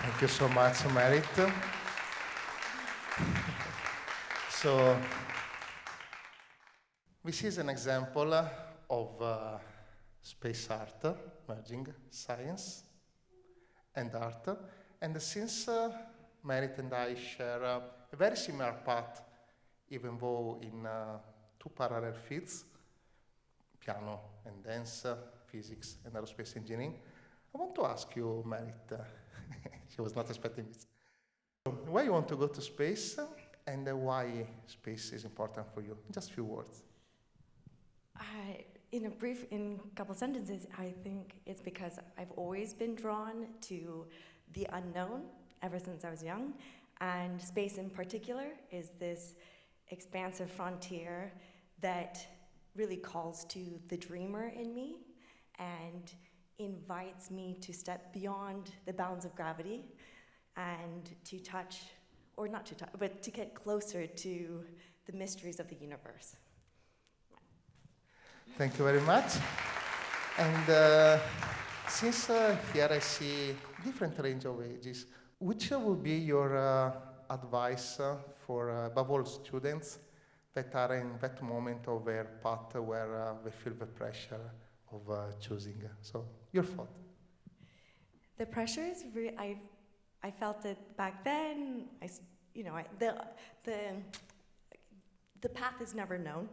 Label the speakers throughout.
Speaker 1: Thank you so much, Merritt. So, this is an example of space art, merging science and art. And since Merritt and I share a very similar path, even though in two parallel fields, piano and dance, physics and aerospace engineering, I want to ask you, Merritt, she was not expecting this, why you want to go to space and why space is important for you? Just a few words.
Speaker 2: In a couple sentences, I think it's because I've always been drawn to the unknown ever since I was young, and space in particular is this expansive frontier that really calls to the dreamer in me and invites me to step beyond the bounds of gravity and to touch, or not to touch, but to get closer to the mysteries of the universe.
Speaker 1: Thank you very much. And since here I see different range of ages, which would be your advice for, above all, students that are in that moment of their path where they feel the pressure of choosing? So, your thought.
Speaker 2: The pressure is really, I felt it back then. The path is never known.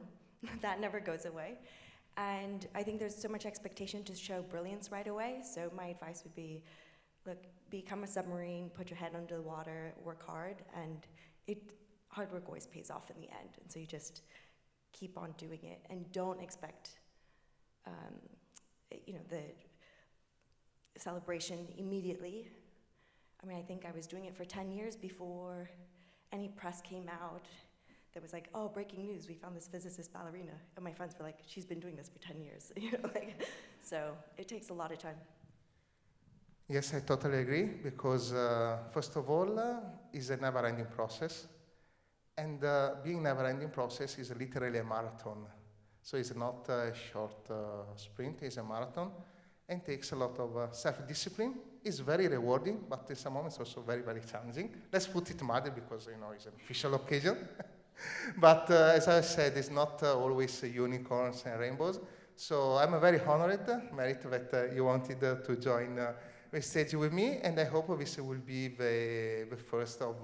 Speaker 2: That never goes away. And I think there's so much expectation to show brilliance right away. So my advice would be, look, become a submarine, put your head under the water, work hard, and hard work always pays off in the end. And so you just keep on doing it and don't expect, the celebration immediately. I mean, I think I was doing it for 10 years before any press came out that was like, oh, breaking news, we found this physicist ballerina. And my friends were like, she's been doing this for 10 years. So it takes a lot of time.
Speaker 1: Yes, I totally agree, because first of all, it's a never-ending process. And being never-ending process is literally a marathon. So it's not a short sprint, it's a marathon, and takes a lot of self-discipline. It's very rewarding, but in some moments also very, very challenging. Let's put it mildly, because it's an official occasion. But as I said, it's not always unicorns and rainbows. So I'm very honored, Merritt, that you wanted to join the stage with me, and I hope this will be the first of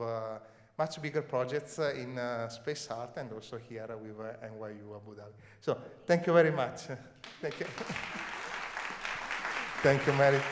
Speaker 1: much bigger projects in space art and also here with NYU Abu Dhabi. So thank you very much. Thank you. Thank you, Merritt.